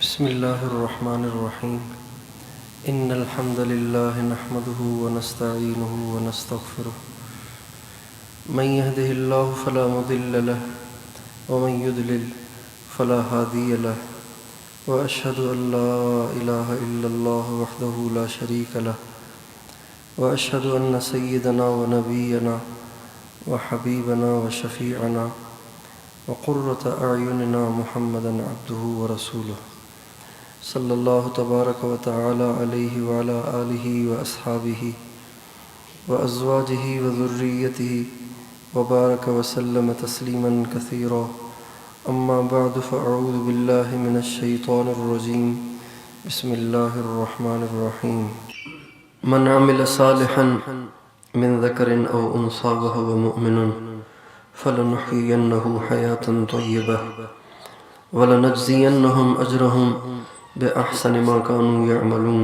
بسم الله الرحمن الرحيم إن الحمد لله نحمده ونستعينه ونستغفره من يهده الله فلا مضل له ومن يضلل فلا هادي له وأشهد أن لا إله إلا الله وحده لا شريك له وأشهد أن سيدنا ونبينا وحبيبنا وشفيعنا وقرة أعيننا محمدا عبده ورسوله صلی اللہ تبارک و تعالی علیہ وعلی آلہ واصحابہ وازواجہ وذریتہ وبارک وسلم تسلیما کثیرا اما بعد فاعوذ باللہ من الشیطان الرجیم بسم اللہ الرحمن الرحیم من عمل صالحا من ذکر او انثى وهو مؤمن فلنحیینہ حیاة طیبہ ولنجزینہم اجرہم بأحسن ما كانوا يعملون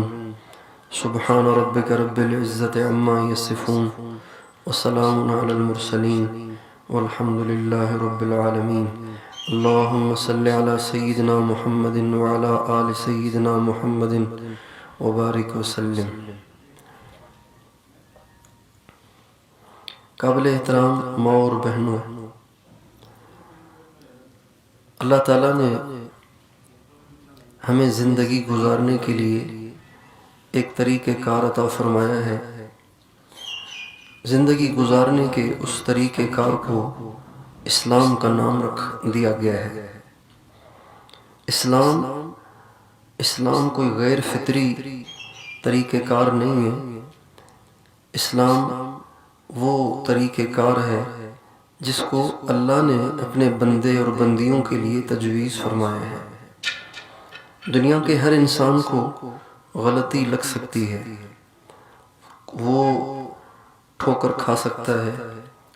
سبحان ربك رب العزة عما يصفون وسلام على المرسلين والحمد لله رب العالمين اللهم صل على سيدنا محمد وعلى آل سيدنا محمد وبارك وسلم. قابل احترام ماں اور بہنوں، اللہ تعالیٰ نے ہمیں زندگی گزارنے کے لیے ایک طریقہ کار عطا فرمایا ہے. زندگی گزارنے کے اس طریقہ کار کو اسلام کا نام رکھ دیا گیا ہے. اسلام کوئی غیر فطری طریقہ کار نہیں ہے. اسلام وہ طریقہ کار ہے جس کو اللہ نے اپنے بندے اور بندیوں کے لیے تجویز فرمایا ہے. دنیا کے ہر انسان کو غلطی لگ سکتی ہے، وہ ٹھوکر کھا سکتا ہے،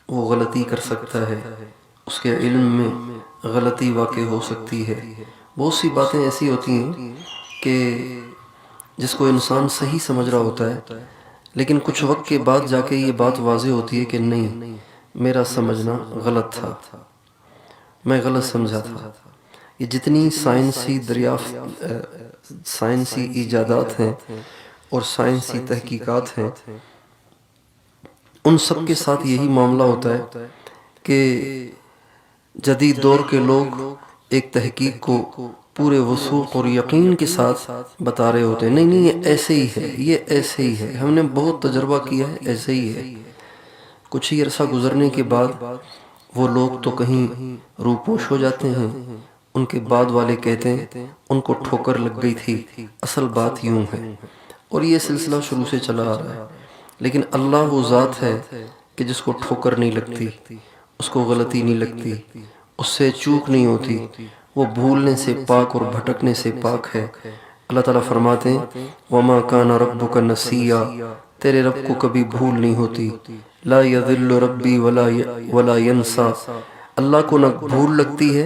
وہ غلطی کر سکتا ہے، اس کے علم میں غلطی واقع ہو سکتی ہے. بہت سی باتیں ایسی ہوتی ہیں کہ جس کو انسان صحیح سمجھ رہا ہوتا ہے، لیکن کچھ وقت کے بعد جا کے یہ بات واضح ہوتی ہے کہ نہیں، میرا سمجھنا غلط تھا، میں غلط سمجھا تھا. یہ جتنی سائنسی ایجادات ہیں اور سائنسی تحقیقات ہیں، ان سب کے ساتھ یہی معاملہ ہوتا ہے کہ جدید دور کے لوگ ایک تحقیق کو پورے وثوق اور یقین کے ساتھ بتا رہے ہوتے ہیں. نہیں یہ ایسے ہی ہے، یہ ایسے ہی ہے، ہم نے بہت تجربہ کیا ہے، ایسے ہی ہے. کچھ ہی عرصہ گزرنے کے بعد وہ لوگ تو کہیں روپوش ہو جاتے ہیں. ان کے بعد والے کہتے ہیں ان کو ٹھوکر لگ گئی تھی، اصل بات یوں ہے. اور یہ سلسلہ شروع سے چلا آ رہا ہے. لیکن اللہ وہ ذات ہے کہ جس کو ٹھوکر نہیں لگتی، اس کو غلطی نہیں لگتی، اس سے چوک نہیں ہوتی، وہ بھولنے سے پاک اور بھٹکنے سے پاک ہے. اللہ تعالیٰ فرماتے ہیں وَمَا كَانَ رَبُّكَ نَسِيًّا، تیرے رب کو کبھی بھول نہیں ہوتی. لا يَذِلُّ رَبِّي وَلَا يَنْسَى، اللہ کو نہ بھول لگتی ہے،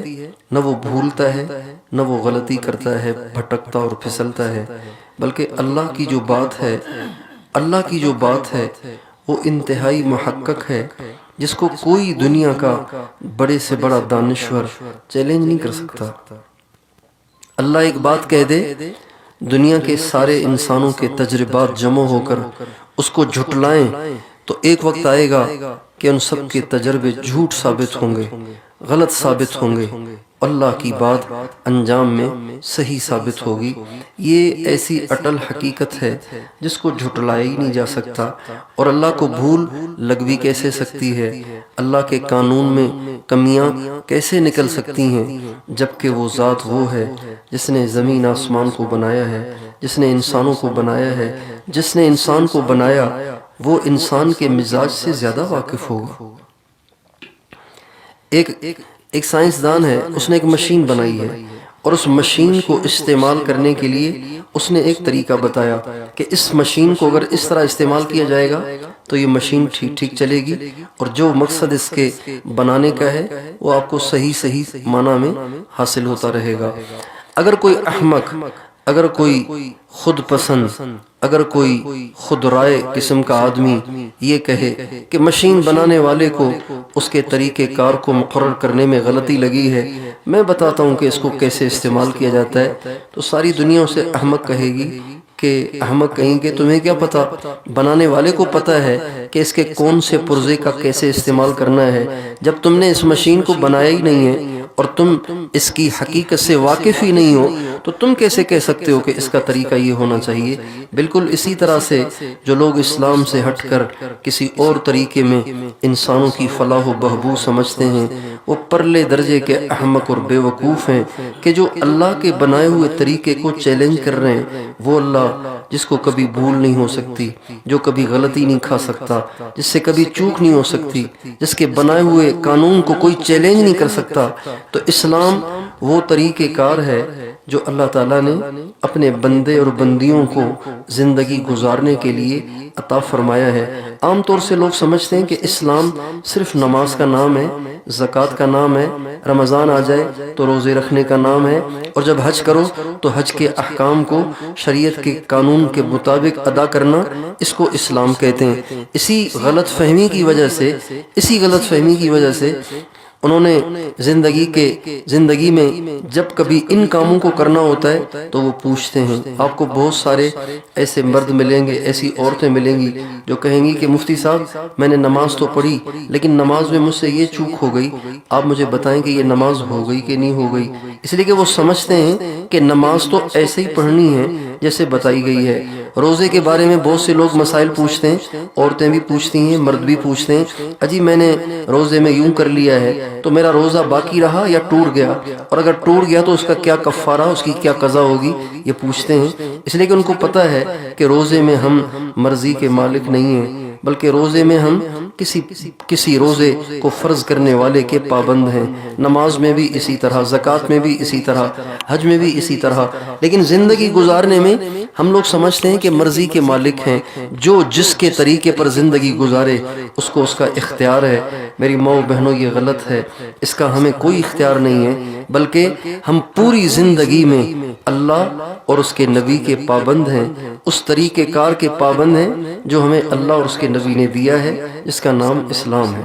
نہ وہ بھولتا ہے، نہ وہ غلطی کرتا ہے، بھٹکتا اور پھسلتا ہے. بلکہ اللہ کی جو بات ہے وہ انتہائی محقق ہے، جس کو کوئی دنیا کا بڑے سے بڑا دانشور چیلنج نہیں کر سکتا. اللہ ایک بات کہہ دے، دنیا کے سارے انسانوں کے تجربات جمع ہو کر اس کو جھٹلائیں تو ایک وقت آئے گا کہ ان سب کے تجربے جھوٹ ثابت ہوں گے، غلط ثابت ہوں گے. اللہ کی بات انجام میں صحیح ثابت ہوگی. یہ ایسی اٹل حقیقت ہے جس کو جھٹلایا ہی نہیں جا سکتا. اور اللہ کو بھول لگ بھی کیسے سکتی ہے؟ اللہ کے قانون میں کمیاں کیسے نکل سکتی ہیں جبکہ وہ ذات وہ ہے جس نے زمین آسمان کو بنایا ہے، جس نے انسانوں کو بنایا ہے. جس نے انسان کو بنایا وہ انسان کے مزاج سے زیادہ واقف ہوگا. ایک سائنسدان ہے، اس نے ایک مشین بنائی ہے، اور اس مشین کو استعمال کرنے کے لیے اس نے ایک طریقہ بتایا کہ اس مشین کو اگر اس طرح استعمال کیا جائے گا تو یہ مشین ٹھیک چلے گی، اور جو مقصد اس کے بنانے کا ہے وہ آپ کو صحیح معنی میں حاصل ہوتا رہے گا. اگر کوئی احمق اگر کوئی خود پسند، اگر کوئی خود رائے قسم کا آدمی یہ کہے کہ مشین بنانے والے کو اس کے طریقہ کار کو مقرر کرنے میں غلطی لگی ہے، میں بتاتا ہوں کہ اس کو کیسے استعمال کیا جاتا ہے، تو ساری دنیا اسے احمق کہے گی کہ احمق کہیں گے تمہیں کیا پتا، بنانے والے کو پتا ہے کہ اس کے کون سے پرزے کا کیسے استعمال کرنا ہے۔ جب تم نے اس مشین کو بنایا ہی نہیں ہے اور تم اس کی حقیقت سے واقف ہی نہیں ہو، تو تم کیسے کہہ سکتے ہو کہ اس کا طریقہ یہ ہونا چاہیے؟ بالکل اسی طرح سے جو لوگ اسلام سے ہٹ کر کسی اور طریقے میں انسانوں کی فلاح و بہبود سمجھتے ہیں، وہ پرلے درجے کے احمق اور بے وقوف ہیں کہ جو اللہ کے بنائے ہوئے طریقے کو چیلنج کر رہے ہیں۔ وہ اللہ جس کو کبھی بھول نہیں ہو سکتی، جو کبھی غلطی نہیں کھا سکتا، جس سے کبھی چوک نہیں ہو سکتی، جس کے بنائے ہوئے قانون کو کوئی چیلنج نہیں کر سکتا، تو اسلام وہ طریقہ کار ہے جو اللہ تعالیٰ نے اپنے بندے اور بندیوں کو زندگی گزارنے کے لیے عطا فرمایا ہے۔ عام طور سے لوگ سمجھتے ہیں کہ اسلام صرف نماز کا نام ہے، زکوٰۃ کا نام ہے، رمضان آ جائے تو روزے رکھنے کا نام ہے، اور جب حج کرو تو حج کے احکام کو شریعت کے قانون کے مطابق ادا کرنا، اس کو اسلام کہتے ہیں۔ اسی غلط فہمی کی وجہ سے انہوں نے زندگی میں جب کبھی ان کاموں کو کرنا ہوتا ہے تو وہ پوچھتے ہیں۔ آپ کو بہت سارے ایسے مرد ملیں گے، ایسی عورتیں ملیں گی جو کہیں گی کہ مفتی صاحب میں نے نماز تو پڑھی لیکن نماز میں مجھ سے یہ چوک ہو گئی، آپ مجھے بتائیں کہ یہ نماز ہو گئی کہ نہیں ہو گئی؟ اس لیے کہ وہ سمجھتے ہیں کہ نماز تو ایسے ہی پڑھنی ہے جیسے بتائی گئی ہے۔ روزے کے بارے میں بہت سے لوگ مسائل پوچھتے ہیں، عورتیں بھی پوچھتی ہیں، مرد بھی پوچھتے ہیں، اجی میں نے روزے میں یوں کر لیا ہے تو میرا روزہ باقی رہا یا ٹوٹ گیا، اور اگر ٹوٹ گیا تو اس کا کیا کفارہ، اس کی کیا قضا ہوگی، یہ پوچھتے ہیں۔ اس لیے کہ ان کو پتہ ہے کہ روزے میں ہم مرضی کے مالک نہیں ہیں، بلکہ روزے میں ہم کسی روزے کو فرض کرنے والے کے پابند ہیں۔ نماز میں بھی اسی طرح، زکوٰۃ میں بھی اسی طرح، حج میں بھی اسی طرح۔ لیکن زندگی گزارنے میں ہم لوگ سمجھتے ہیں کہ مرضی کے مالک ہیں، جو جس کے طریقے پر زندگی گزارے اس کو اس کا اختیار ہے۔ میری ماؤں بہنوں یہ غلط ہے، اس کا ہمیں کوئی اختیار نہیں ہے، بلکہ ہم پوری زندگی میں اللہ اور اس کے نبی کے پابند ہیں، اس طریقہ کار کے پابند ہیں جو ہمیں اللہ اور اس کے نبی نے دیا ہے، جس کا نام اسلام ہے۔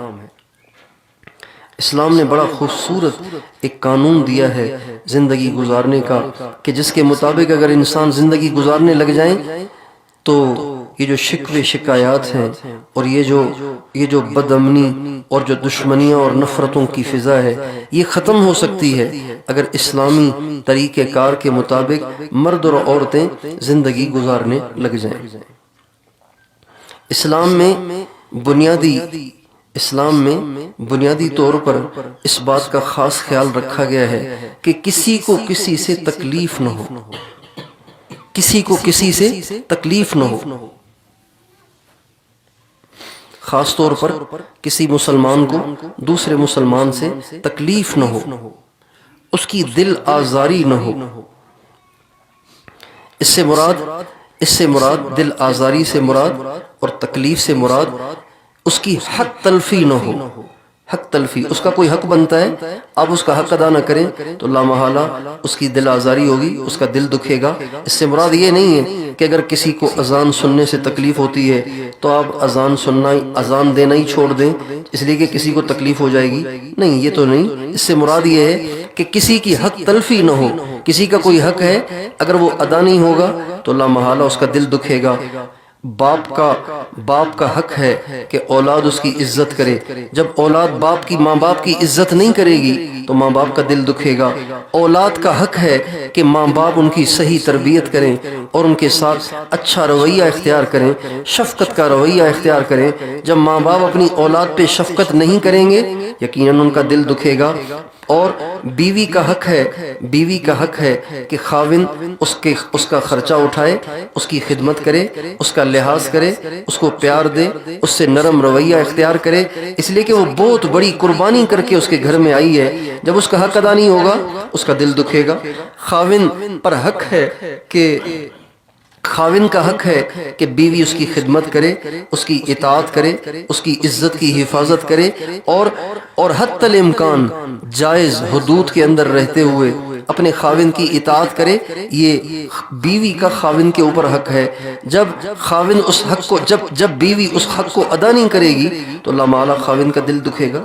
اسلام نے بڑا خوبصورت ایک قانون دیا ہے زندگی گزارنے کا، کہ جس کے مطابق اگر انسان زندگی گزارنے لگ جائیں تو یہ جو شکوے شکایات ہیں اور یہ جو بد امنی اور جو دشمنیاں اور نفرتوں کی فضا ہے، یہ ختم ہو سکتی ہے اگر اسلامی طریقہ کار کے مطابق مرد اور عورتیں زندگی گزارنے لگ جائیں۔ اسلام میں بنیادی طور پر اس بات کا خاص خیال رکھا گیا ہے کہ کسی کو کسی سے تکلیف نہ ہو، کسی کو کسی سے تکلیف نہ ہو۔ خاص طور پر کسی مسلمان کو دوسرے مسلمان سے تکلیف نہ ہو، اس کی دل آزاری نہ ہو۔ اس سے مراد دل آزاری سے مراد اور تکلیف سے مراد اس کی حق تلفی نہ ہو۔ حق تلفی، اس کا کوئی حق بنتا ہے، آپ اس کا حق ادا نہ کریں تو لامحالہ اس کی دل آزاری ہوگی، اس کا دل دکھے گا۔ اس سے مراد یہ نہیں ہے کہ اگر کسی کو اذان سننے سے تکلیف ہوتی ہے تو آپ اذان دینا ہی چھوڑ دیں اس لیے کہ کسی کو تکلیف ہو جائے گی، نہیں، یہ تو نہیں۔ اس سے مراد یہ ہے کہ کسی کی حق تلفی نہ ہو، کسی کا کوئی حق ہے، اگر وہ ادا نہیں ہوگا تو لامحالہ اس کا دل دکھے گا۔ باپ کا حق ہے کہ اولاد اس کی عزت کرے، جب اولاد ماں باپ کی عزت نہیں کرے گی تو ماں باپ کا دل دکھے گا۔ اولاد کا حق ہے کہ ماں باپ ان کی صحیح تربیت کریں اور ان کے ساتھ اچھا رویہ اختیار کریں، شفقت کا رویہ اختیار کریں۔ جب ماں باپ اپنی اولاد پہ شفقت نہیں کریں گے یقیناً ان کا دل دکھے گا۔ اور بیوی کا حق ہے کہ خاوند اس کا خرچہ اٹھائے، اس کی خدمت کرے، اس کا لحاظ کرے، اس کو پیار دے، اس سے نرم رویہ اختیار کرے، اس لیے کہ وہ بہت بڑی قربانی کر کے اس کے گھر میں آئی ہے۔ جب اس کا حق ادا نہیں ہوگا اس کا دل دکھے گا۔ خاوند کا حق ہے کہ بیوی اس کی خدمت کرے، اس کی اطاعت کرے، اس کی عزت کی حفاظت کرے، اور حتی الامکان جائز حدود کے اندر رہتے ہوئے اپنے خاوند کی اطاعت کرے، یہ بیوی کا خاوند کے اوپر حق ہے۔ جب خاوند اس حق کو جب بیوی اس حق کو ادا نہیں کرے گی تو اللہ معالی خاوند کا دل دکھے گا۔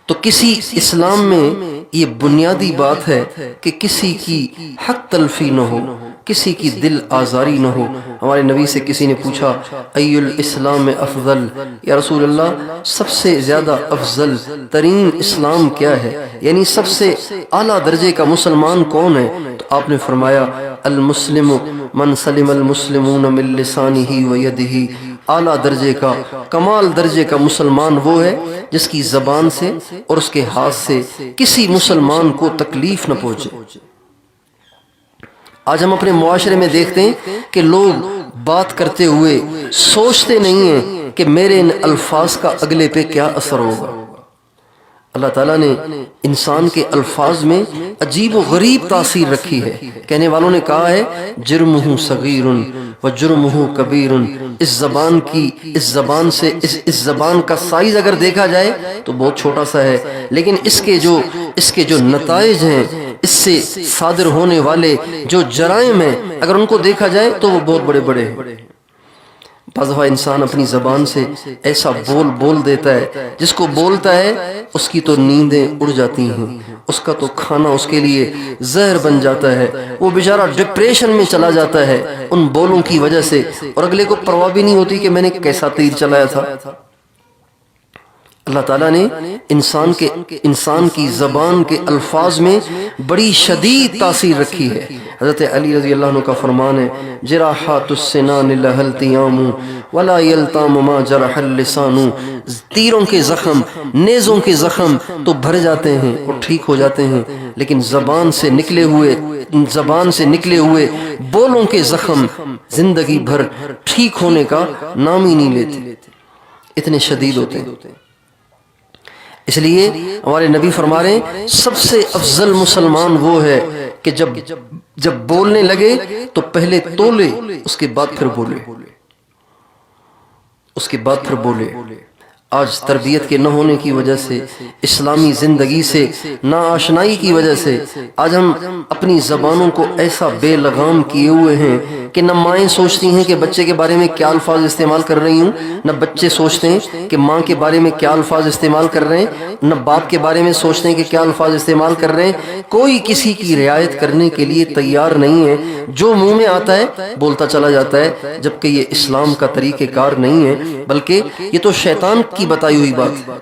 تو کسی اسلام میں یہ بنیادی بات ہے کہ کسی کی حق تلفی نہ ہو، کسی کی دل آزاری نہ ہو۔ ہمارے نبی سے کسی نے پوچھا ای الاسلام افضل، یا رسول اللہ سب سے زیادہ افضل ترین اسلام کیا ہے، یعنی سب سے اعلیٰ درجے کا مسلمان کون ہے؟ تو آپ نے فرمایا المسلم من سلم المسلمون من لسانہ و یدہ، اعلیٰ درجے کا کمال درجے کا مسلمان وہ ہے جس کی زبان سے اور اس کے ہاتھ سے کسی مسلمان کو تکلیف نہ پہنچے۔ آج ہم اپنے معاشرے میں دیکھتے ہیں کہ لوگ بات کرتے ہوئے سوچتے نہیں ہیں کہ میرے ان الفاظ کا اگلے پہ کیا اثر ہوگا۔ اللہ تعالیٰ نے انسان کے الفاظ میں عجیب و غریب تاثیر رکھی ہے۔ کہنے والوں نے کہا ہے جرمہ صغیر و جرمہ کبیر، اس زبان کا سائز اگر دیکھا جائے تو بہت چھوٹا سا ہے، لیکن اس کے جو نتائج ہیں، اس سے صادر ہونے والے جو جرائم ہیں، اگر ان کو دیکھا جائے تو وہ بہت بڑے بڑے ہیں۔ بعض دفعہ انسان اپنی زبان سے ایسا بول دیتا ہے، جس کو بولتا ہے اس کی تو نیندیں اڑ جاتی ہیں، اس کا تو کھانا اس کے لیے زہر بن جاتا ہے، وہ بیچارہ ڈپریشن میں چلا جاتا ہے ان بولوں کی وجہ سے، اور اگلے کو پرواہ بھی نہیں ہوتی کہ میں نے کیسا تیر چلایا تھا۔ اللہ تعالیٰ نے انسان کی زبان کے الفاظ میں بڑی شدید تاثیر رکھی ہے۔ حضرت علی رضی اللہ عنہ کا فرمان ہے جراحات السنان لها التیام ولا یلتام ما جرح اللسان، تیروں کے زخم، نیزوں کے زخم تو بھر جاتے ہیں اور ٹھیک ہو جاتے ہیں، لیکن زبان سے نکلے ہوئے بولوں کے زخم زندگی بھر ٹھیک ہونے کا نام ہی نہیں لیتے، اتنے شدید ہوتے ہیں۔ اس لیے ہمارے نبی فرما رہے ہیں سب سے افضل مسلمان وہ ہے کہ جب بولنے لگے تو پہلے تولے، اس کے بعد پھر بولے۔ آج تربیت کے نہ ہونے کی وجہ سے، اسلامی زندگی سے ناآشنائی کی وجہ سے آج ہم اپنی زبانوں کو ایسا بے لگام کیے ہوئے ہیں کہ نہ مائیں سوچتی ہیں کہ بچے کے بارے میں کیا الفاظ استعمال کر رہی ہوں، نہ بچے سوچتے ہیں کہ ماں کے بارے میں کیا الفاظ استعمال کر رہے ہیں، نہ باپ کے بارے میں سوچتے ہیں کہ کیا الفاظ استعمال کر رہے ہیں۔ کوئی کسی کی رعایت کرنے کے لیے تیار نہیں ہے، جو منہ میں آتا ہے بولتا چلا جاتا ہے، جبکہ یہ اسلام کا طریقہ کار نہیں ہے، بلکہ یہ تو شیطان کی بتائی ہوئی بات ہے۔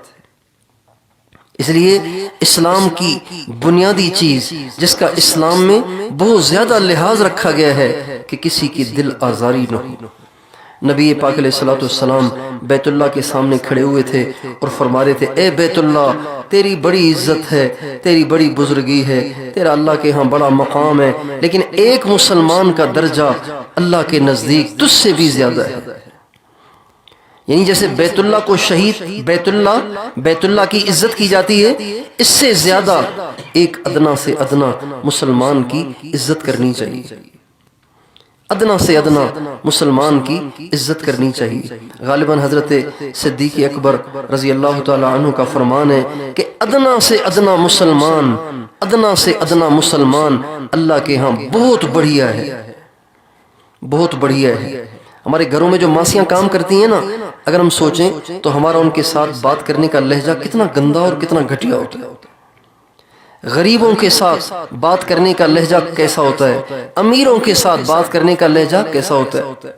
اس لیے اسلام کی بنیادی چیز جس کا اسلام میں بہت زیادہ لحاظ رکھا گیا ہے کہ کسی کی دل آزاری نہ ہو۔ نبی پاک علیہ الصلوۃ والسلام بیت اللہ کے سامنے کھڑے ہوئے تھے اور فرما رہے تھے اے بیت اللہ تیری بڑی عزت ہے، تیری بڑی بزرگی ہے، تیرا اللہ کے ہاں بڑا مقام ہے، لیکن ایک مسلمان کا درجہ اللہ کے نزدیک تجھ سے بھی زیادہ ہے۔ یعنی جیسے بیت اللہ کو شہید، بیت اللہ کی عزت کی جاتی ہے، اس سے زیادہ ایک ادنا سے ادنا مسلمان کی عزت کرنی چاہیے، ادنا سے ادنا مسلمان کی عزت کرنی چاہیے۔ غالباً حضرت صدیق اکبر رضی اللہ تعالی عنہ کا فرمان ہے کہ ادنا سے ادنا مسلمان اللہ کے ہاں بہت بڑھیا ہے، بہت بڑھیا ہے۔ ہمارے گھروں میں جو ماسیاں کام کرتی ہیں نا، اگر ہم سوچیں تو ہمارا ان کے ساتھ بات کرنے کا لہجہ کتنا گندا اور کتنا گھٹیا ہوتا ہے۔ غریبوں کے ساتھ بات کرنے کا لہجہ کیسا ہوتا ہے، امیروں کے ساتھ بات کرنے کا لہجہ کیسا ہوتا ہے۔